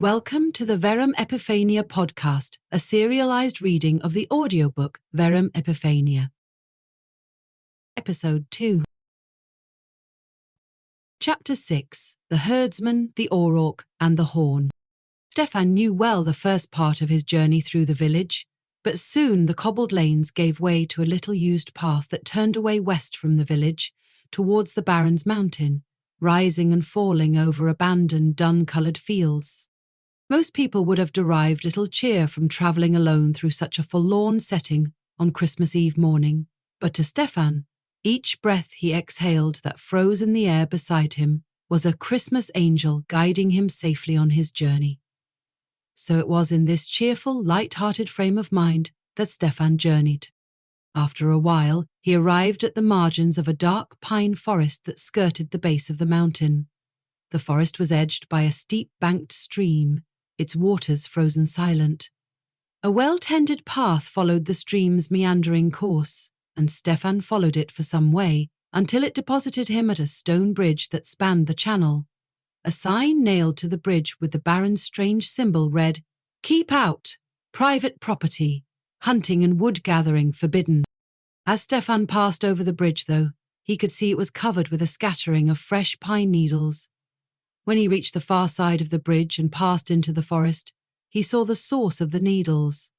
Welcome to the Verum Epiphania podcast, a serialized reading of the audiobook Verum Epiphania. Episode 2. Chapter 6. The Herdsman, the Auroch, and the Horn. Stefan knew well the first part of his journey through the village, but soon the cobbled lanes gave way to a little used path that turned away west from the village, towards the Baron's mountain, rising and falling over abandoned, dun-coloured fields. Most people would have derived little cheer from travelling alone through such a forlorn setting on Christmas Eve morning, but to Stefan, each breath he exhaled that froze in the air beside him was a Christmas angel guiding him safely on his journey. So it was in this cheerful, light-hearted frame of mind that Stefan journeyed. After a while, he arrived at the margins of a dark pine forest that skirted the base of the mountain. The forest was edged by a steep-banked stream, its waters frozen silent. A well-tended path followed the stream's meandering course, and Stefan followed it for some way until it deposited him at a stone bridge that spanned the channel. A sign nailed to the bridge with the Baron's strange symbol read, "Keep out! Private property! Hunting and wood-gathering forbidden." As Stefan passed over the bridge, though, he could see it was covered with a scattering of fresh pine needles. When he reached the far side of the bridge and passed into the forest, he saw the source of the needles.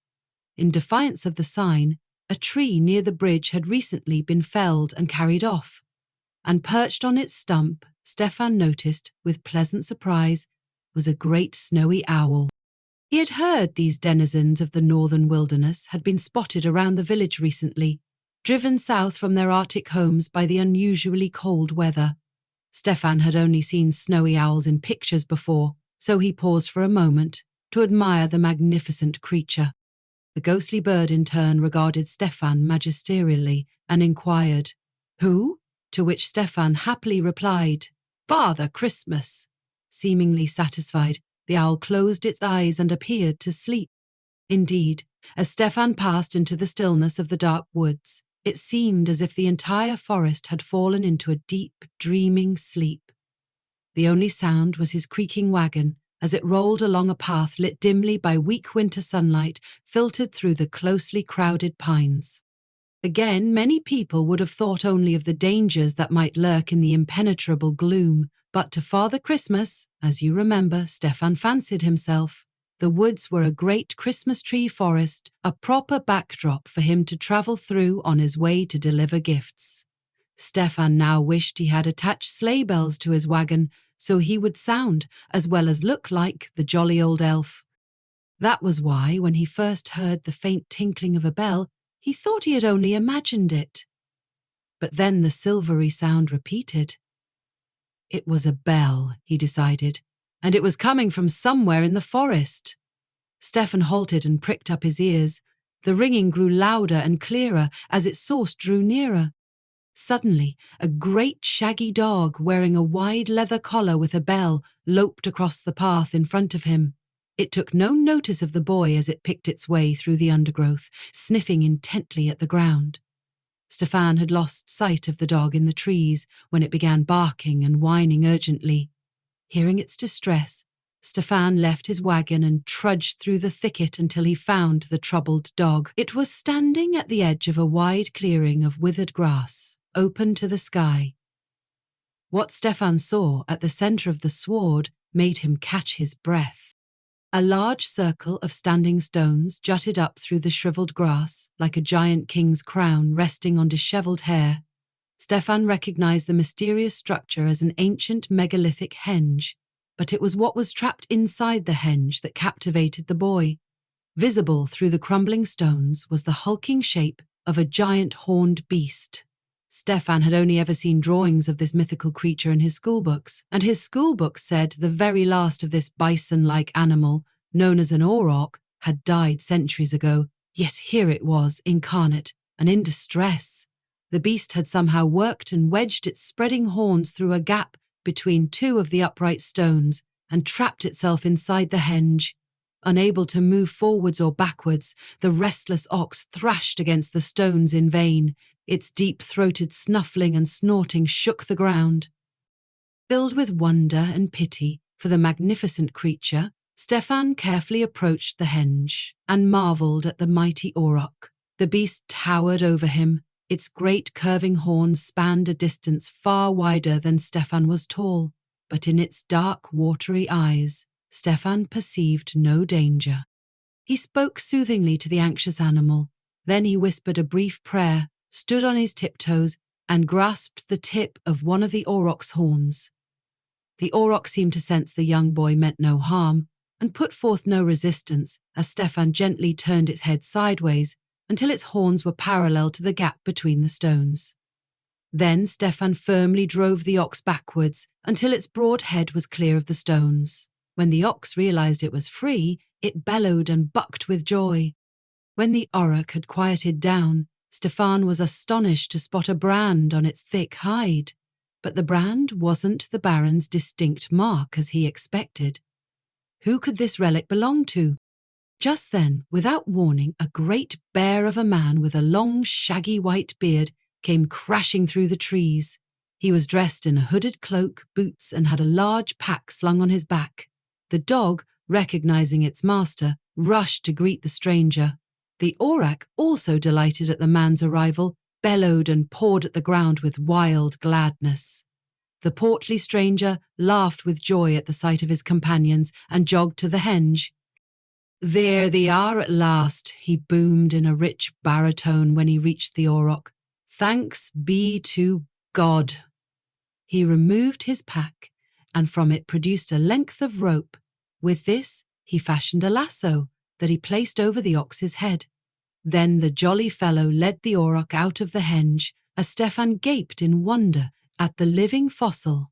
In defiance of the sign, a tree near the bridge had recently been felled and carried off, and perched on its stump, Stefan noticed, with pleasant surprise, was a great snowy owl. He had heard these denizens of the northern wilderness had been spotted around the village recently, driven south from their Arctic homes by the unusually cold weather. Stefan had only seen snowy owls in pictures before, so he paused for a moment to admire the magnificent creature. The ghostly bird in turn regarded Stefan magisterially and inquired, "Who?" To which Stefan happily replied, "Father Christmas." Seemingly satisfied, the owl closed its eyes and appeared to sleep. Indeed, as Stefan passed into the stillness of the dark woods, it seemed as if the entire forest had fallen into a deep, dreaming sleep. The only sound was his creaking wagon as it rolled along a path lit dimly by weak winter sunlight filtered through the closely crowded pines. Again, many people would have thought only of the dangers that might lurk in the impenetrable gloom, but to Father Christmas, as you remember, Stefan fancied himself, the woods were a great Christmas tree forest, a proper backdrop for him to travel through on his way to deliver gifts. Stefan now wished he had attached sleigh bells to his wagon so he would sound, as well as look like, the jolly old elf. That was why, when he first heard the faint tinkling of a bell, he thought he had only imagined it. But then the silvery sound repeated. It was a bell, he decided, and it was coming from somewhere in the forest. Stefan halted and pricked up his ears. The ringing grew louder and clearer as its source drew nearer. Suddenly, a great shaggy dog wearing a wide leather collar with a bell loped across the path in front of him. It took no notice of the boy as it picked its way through the undergrowth, sniffing intently at the ground. Stefan had lost sight of the dog in the trees when it began barking and whining urgently. Hearing its distress, Stefan left his wagon and trudged through the thicket until he found the troubled dog. It was standing at the edge of a wide clearing of withered grass, open to the sky. What Stefan saw at the centre of the sward made him catch his breath. A large circle of standing stones jutted up through the shriveled grass, like a giant king's crown resting on dishevelled hair. Stefan recognized the mysterious structure as an ancient megalithic henge, but it was what was trapped inside the henge that captivated the boy. Visible through the crumbling stones was the hulking shape of a giant horned beast. Stefan had only ever seen drawings of this mythical creature in his schoolbooks, and his schoolbooks said the very last of this bison-like animal, known as an auroch, had died centuries ago, yet here it was, incarnate and in distress. The beast had somehow worked and wedged its spreading horns through a gap between two of the upright stones and trapped itself inside the henge. Unable to move forwards or backwards, the restless ox thrashed against the stones in vain. Its deep-throated snuffling and snorting shook the ground. Filled with wonder and pity for the magnificent creature, Stefan carefully approached the henge and marvelled at the mighty auroch. The beast towered over him. Its great curving horns spanned a distance far wider than Stefan was tall, but in its dark, watery eyes, Stefan perceived no danger. He spoke soothingly to the anxious animal. Then he whispered a brief prayer, stood on his tiptoes, and grasped the tip of one of the auroch's horns. The auroch seemed to sense the young boy meant no harm, and put forth no resistance as Stefan gently turned its head sideways until its horns were parallel to the gap between the stones. Then Stefan firmly drove the ox backwards until its broad head was clear of the stones. When the ox realized it was free, it bellowed and bucked with joy. When the auroch had quieted down, Stefan was astonished to spot a brand on its thick hide. But the brand wasn't the Baron's distinct mark as he expected. Who could this relic belong to? Just then, without warning, a great bear of a man with a long, shaggy white beard came crashing through the trees. He was dressed in a hooded cloak, boots, and had a large pack slung on his back. The dog, recognizing its master, rushed to greet the stranger. The auroch, also delighted at the man's arrival, bellowed and pawed at the ground with wild gladness. The portly stranger laughed with joy at the sight of his companions and jogged to the henge. "There they are at last," he boomed in a rich baritone when he reached the auroch. "Thanks be to God." He removed his pack and from it produced a length of rope. With this, he fashioned a lasso that he placed over the ox's head. Then the jolly fellow led the auroch out of the henge as Stefan gaped in wonder at the living fossil.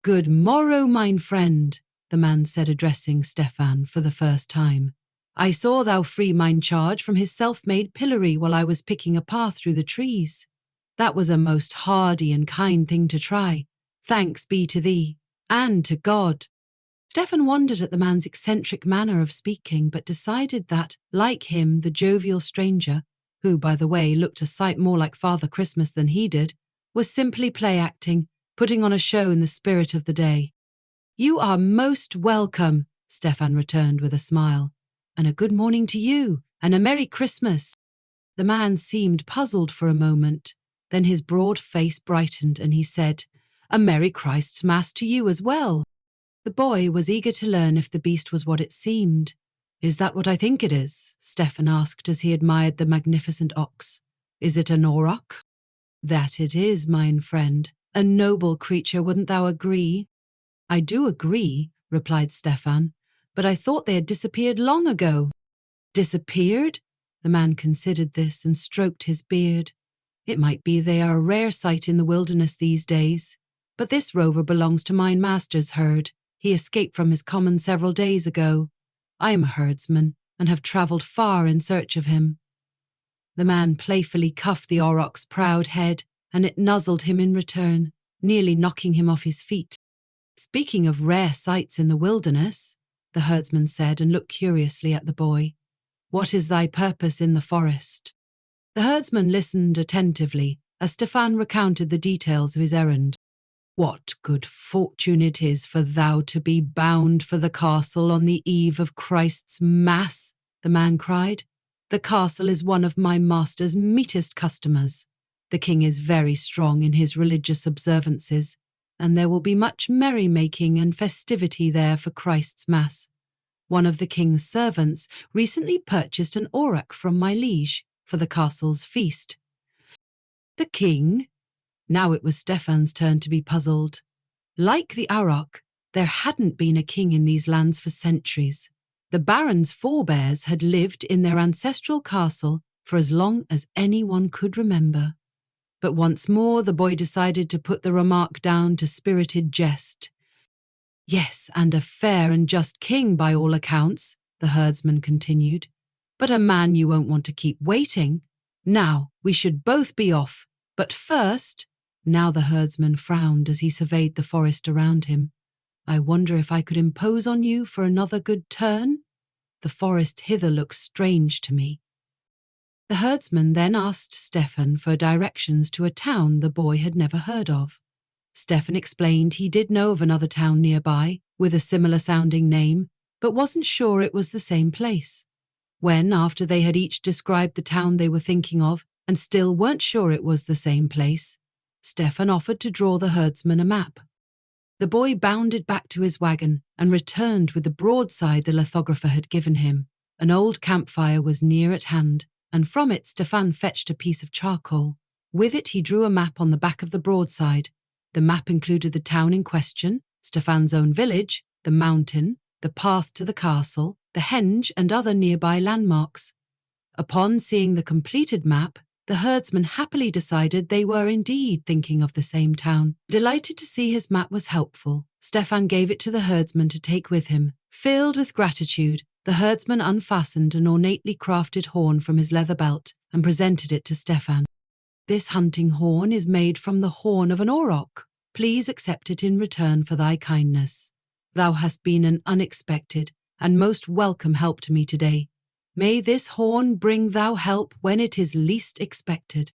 "Good morrow, mine friend," the man said, addressing Stefan for the first time. "I saw thou free mine charge from his self-made pillory while I was picking a path through the trees. That was a most hardy and kind thing to try. Thanks be to thee, and to God." Stefan wondered at the man's eccentric manner of speaking, but decided that, like him, the jovial stranger, who, by the way, looked a sight more like Father Christmas than he did, was simply play-acting, putting on a show in the spirit of the day. "You are most welcome," Stefan returned with a smile. "And a good morning to you, and a Merry Christmas." The man seemed puzzled for a moment. Then his broad face brightened and he said, "A Merry Christ's Mass to you as well." The boy was eager to learn if the beast was what it seemed. "Is that what I think it is?" Stefan asked as he admired the magnificent ox. "Is it an auroch?" "That it is, mine friend. A noble creature, wouldn't thou agree?" "I do agree," replied Stefan, "but I thought they had disappeared long ago." "Disappeared?" The man considered this and stroked his beard. "It might be they are a rare sight in the wilderness these days. But this rover belongs to mine master's herd. He escaped from his common several days ago. I am a herdsman and have travelled far in search of him." The man playfully cuffed the auroch's proud head, and it nuzzled him in return, nearly knocking him off his feet. "Speaking of rare sights in the wilderness," the herdsman said and looked curiously at the boy, "what is thy purpose in the forest?" The herdsman listened attentively as Stefan recounted the details of his errand. "What good fortune it is for thou to be bound for the castle on the eve of Christ's Mass," the man cried. "The castle is one of my master's meetest customers. The king is very strong in his religious observances, and there will be much merrymaking and festivity there for Christ's Mass. One of the king's servants recently purchased an auroch from my liege for the castle's feast." "The king?" Now it was Stefan's turn to be puzzled. Like the auroch, there hadn't been a king in these lands for centuries. The Baron's forebears had lived in their ancestral castle for as long as anyone could remember. But once more the boy decided to put the remark down to spirited jest. "Yes, and a fair and just king by all accounts," the herdsman continued. "But a man you won't want to keep waiting. Now, we should both be off, but first—" Now the herdsman frowned as he surveyed the forest around him. "I wonder if I could impose on you for another good turn? The forest hither looks strange to me." The herdsman then asked Stefan for directions to a town the boy had never heard of. Stefan explained he did know of another town nearby with a similar-sounding name, but wasn't sure it was the same place. When, after they had each described the town they were thinking of and still weren't sure it was the same place, Stefan offered to draw the herdsman a map. The boy bounded back to his wagon and returned with the broadside the lithographer had given him. An old campfire was near at hand, and from it Stefan fetched a piece of charcoal. With it he drew a map on the back of the broadside. The map included the town in question, Stefan's own village, the mountain, the path to the castle, the henge and other nearby landmarks. Upon seeing the completed map, the herdsman happily decided they were indeed thinking of the same town. Delighted to see his map was helpful, Stefan gave it to the herdsman to take with him. Filled with gratitude, the herdsman unfastened an ornately crafted horn from his leather belt and presented it to Stefan. "This hunting horn is made from the horn of an auroch. Please accept it in return for thy kindness. Thou hast been an unexpected and most welcome help to me today. May this horn bring thou help when it is least expected."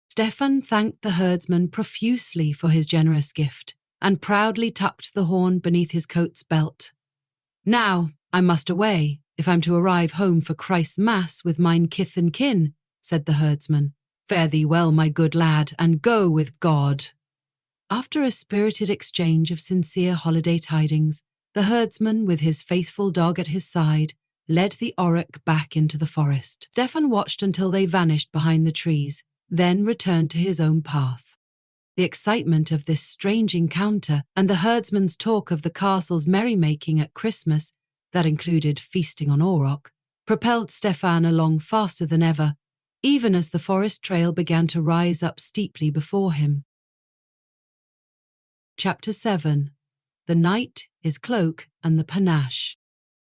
Stefan thanked the herdsman profusely for his generous gift and proudly tucked the horn beneath his coat's belt. "Now, I must away, if I'm to arrive home for Christ's Mass with mine kith and kin," said the herdsman. "Fare thee well, my good lad, and go with God." After a spirited exchange of sincere holiday tidings, the herdsman, with his faithful dog at his side, led the auroch back into the forest. Stefan watched until they vanished behind the trees, then returned to his own path. The excitement of this strange encounter and the herdsman's talk of the castle's merrymaking at Christmas, that included feasting on auroch, propelled Stefan along faster than ever, even as the forest trail began to rise up steeply before him. Chapter 7. The Knight, His Cloak and the Panache.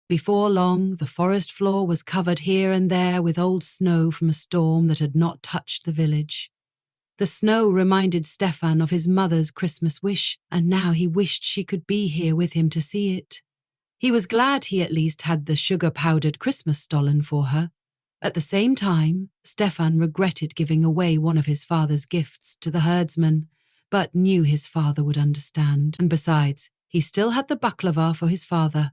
Before long, the forest floor was covered here and there with old snow from a storm that had not touched the village. The snow reminded Stefan of his mother's Christmas wish, and now he wished she could be here with him to see it. He was glad he at least had the sugar-powdered Christmas stollen for her. At the same time, Stefan regretted giving away one of his father's gifts to the herdsman, but knew his father would understand. And besides, he still had the baklava for his father.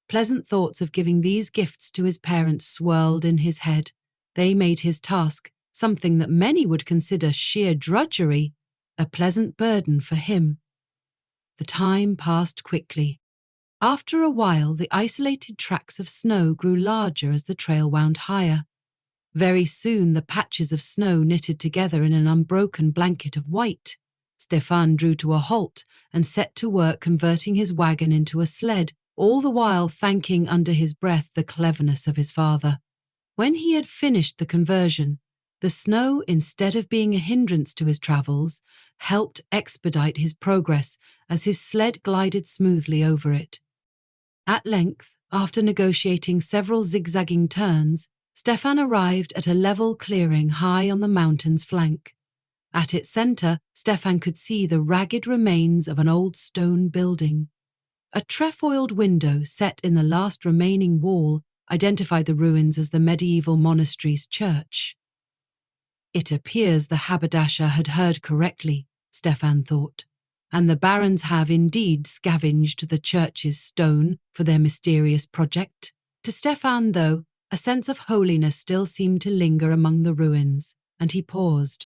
Pleasant thoughts of giving these gifts to his parents swirled in his head. They made his task, something that many would consider sheer drudgery, a pleasant burden for him. The time passed quickly. After a while, the isolated tracts of snow grew larger as the trail wound higher. Very soon, the patches of snow knitted together in an unbroken blanket of white. Stefan drew to a halt and set to work converting his wagon into a sled, all the while thanking under his breath the cleverness of his father. When he had finished the conversion, the snow, instead of being a hindrance to his travels, helped expedite his progress as his sled glided smoothly over it. At length, after negotiating several zigzagging turns, Stefan arrived at a level clearing high on the mountain's flank. At its centre, Stefan could see the ragged remains of an old stone building. A trefoiled window set in the last remaining wall identified the ruins as the medieval monastery's church. It appears the haberdasher had heard correctly, Stefan thought, and the barons have indeed scavenged the church's stone for their mysterious project. To Stefan, though, a sense of holiness still seemed to linger among the ruins, and he paused.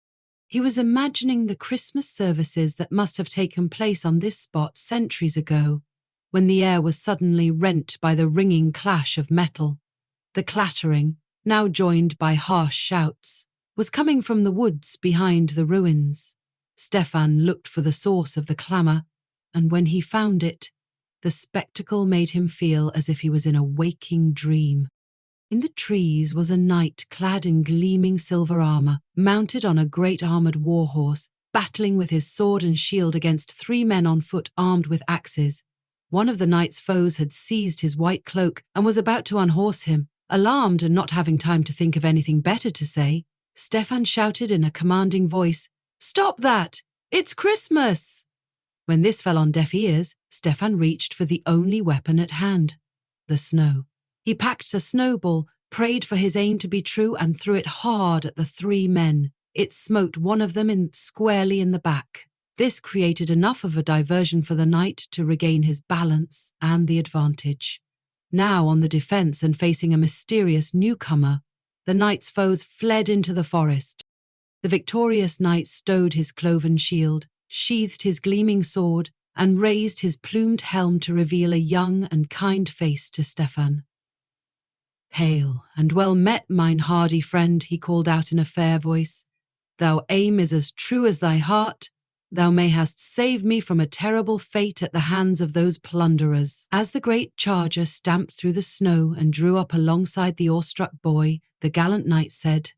He was imagining the Christmas services that must have taken place on this spot centuries ago, when the air was suddenly rent by the ringing clash of metal. The clattering, now joined by harsh shouts, was coming from the woods behind the ruins. Stefan looked for the source of the clamour, and when he found it, the spectacle made him feel as if he was in a waking dream. In the trees was a knight clad in gleaming silver armour, mounted on a great armoured warhorse, battling with his sword and shield against 3 men on foot armed with axes. One of the knight's foes had seized his white cloak and was about to unhorse him. Alarmed and not having time to think of anything better to say, Stefan shouted in a commanding voice, "Stop that! It's Christmas!" When this fell on deaf ears, Stefan reached for the only weapon at hand, the snow. He packed a snowball, prayed for his aim to be true, and threw it hard at the 3 men. It smote one of them squarely in the back. This created enough of a diversion for the knight to regain his balance and the advantage. Now on the defense and facing a mysterious newcomer, the knight's foes fled into the forest. The victorious knight stowed his cloven shield, sheathed his gleaming sword, and raised his plumed helm to reveal a young and kind face to Stefan. "Hail, and well met, mine hardy friend," he called out in a fair voice. "Thou aim is as true as thy heart. Thou mayhast save me from a terrible fate at the hands of those plunderers." As the great charger stamped through the snow and drew up alongside the awestruck boy, the gallant knight said,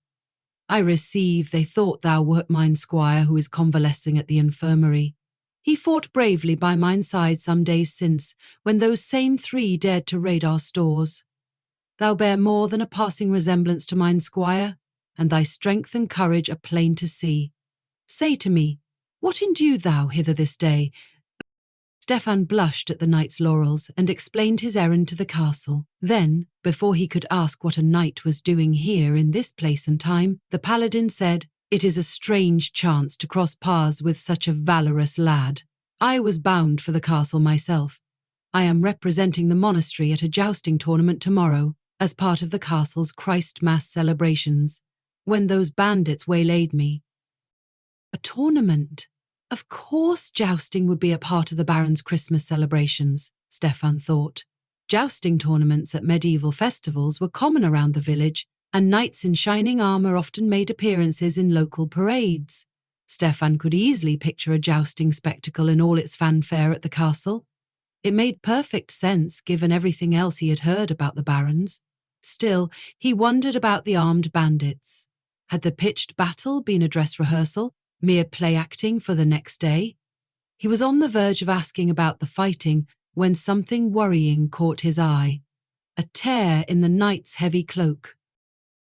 "I receive they thought thou wert mine squire who is convalescing at the infirmary. He fought bravely by mine side some days since, when those same three dared to raid our stores. Thou bear more than a passing resemblance to mine squire, and thy strength and courage are plain to see. Say to me, what endued thou hither this day?" Stefan blushed at the knight's laurels and explained his errand to the castle. Then, before he could ask what a knight was doing here in this place and time, the paladin said, "It is a strange chance to cross paths with such a valorous lad. I was bound for the castle myself. I am representing the monastery at a jousting tournament tomorrow, as part of the castle's Christ Mass celebrations, when those bandits waylaid me." A tournament? Of course jousting would be a part of the Baron's Christmas celebrations, Stefan thought. Jousting tournaments at medieval festivals were common around the village, and knights in shining armour often made appearances in local parades. Stefan could easily picture a jousting spectacle in all its fanfare at the castle. It made perfect sense given everything else he had heard about the barons. Still, he wondered about the armed bandits. Had the pitched battle been a dress rehearsal, mere play acting for the next day? He was on the verge of asking about the fighting when something worrying caught his eye. A tear in the knight's heavy cloak.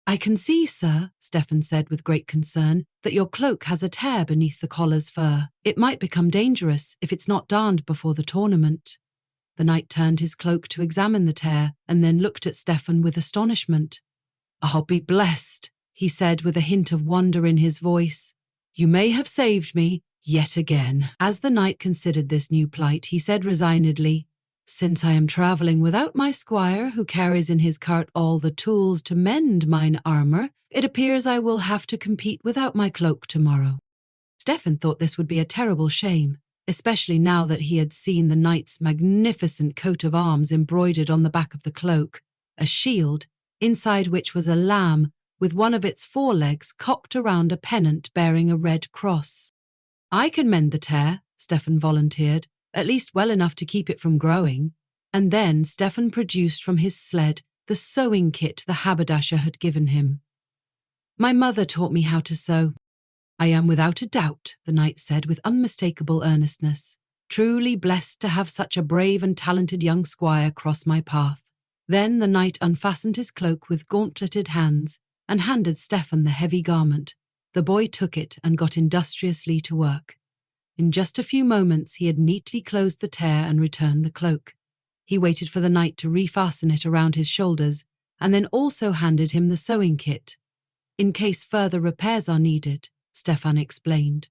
"I can see, sir," Stefan said with great concern, "that your cloak has a tear beneath the collar's fur. It might become dangerous if it's not darned before the tournament." The knight turned his cloak to examine the tear and then looked at Stefan with astonishment. "I'll be blessed," he said with a hint of wonder in his voice. "You may have saved me, yet again." As the knight considered this new plight, he said resignedly, "Since I am travelling without my squire, who carries in his cart all the tools to mend mine armour, it appears I will have to compete without my cloak tomorrow." Stefan thought this would be a terrible shame, especially now that he had seen the knight's magnificent coat of arms embroidered on the back of the cloak, a shield, inside which was a lamb with one of its forelegs cocked around a pennant bearing a red cross. "I can mend the tear," Stefan volunteered, "at least well enough to keep it from growing." And then Stefan produced from his sled the sewing kit the haberdasher had given him. "My mother taught me how to sew." "I am without a doubt," the knight said with unmistakable earnestness, "truly blessed to have such a brave and talented young squire cross my path." Then the knight unfastened his cloak with gauntleted hands and handed Stefan the heavy garment. The boy took it and got industriously to work. In just a few moments he had neatly closed the tear and returned the cloak. He waited for the knight to refasten it around his shoulders and then also handed him the sewing kit. "In case further repairs are needed," Stefan explained.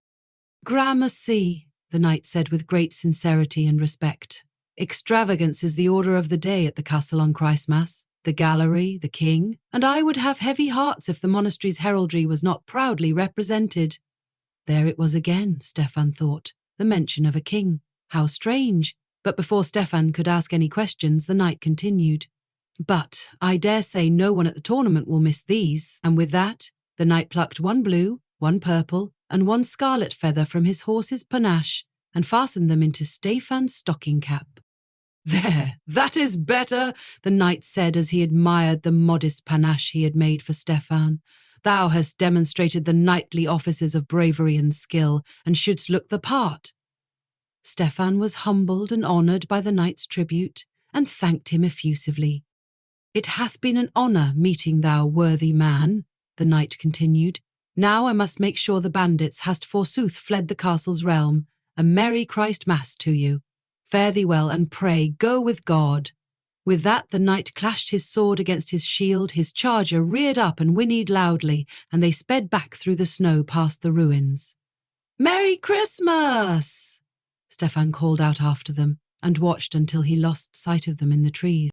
"Gramercy," the knight said with great sincerity and respect. "Extravagance is the order of the day at the castle on Christmas, the gallery, the king, and I would have heavy hearts if the monastery's heraldry was not proudly represented." There it was again, Stefan thought, the mention of a king. How strange. But before Stefan could ask any questions, the knight continued, "But I dare say no one at the tournament will miss these." And with that, the knight plucked one blue, one purple, and one scarlet feather from his horse's panache and fastened them into Stefan's stocking cap. "There, that is better," the knight said as he admired the modest panache he had made for Stefan. "Thou hast demonstrated the knightly offices of bravery and skill, and shouldst look the part." Stefan was humbled and honoured by the knight's tribute, and thanked him effusively. "It hath been an honour meeting thou, worthy man," the knight continued. "Now I must make sure the bandits hast forsooth fled the castle's realm. A merry Christ Mass to you. Fare thee well, and pray, go with God." With that, the knight clashed his sword against his shield, his charger reared up and whinnied loudly, and they sped back through the snow past the ruins. "Merry Christmas!" Stefan called out after them, and watched until he lost sight of them in the trees.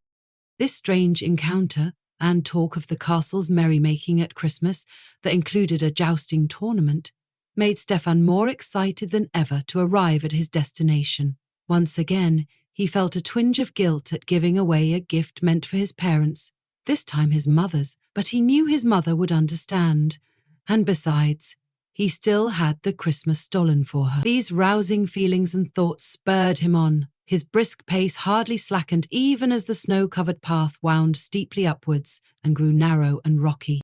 This strange encounter and talk of the castle's merrymaking at Christmas that included a jousting tournament made Stefan more excited than ever to arrive at his destination. Once again, he felt a twinge of guilt at giving away a gift meant for his parents, this time his mother's, but he knew his mother would understand. And besides, he still had the Christmas stolen for her. These rousing feelings and thoughts spurred him on. His brisk pace hardly slackened even as the snow-covered path wound steeply upwards and grew narrow and rocky.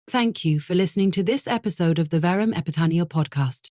Thank you for listening to this episode of the Verum Epiphania podcast.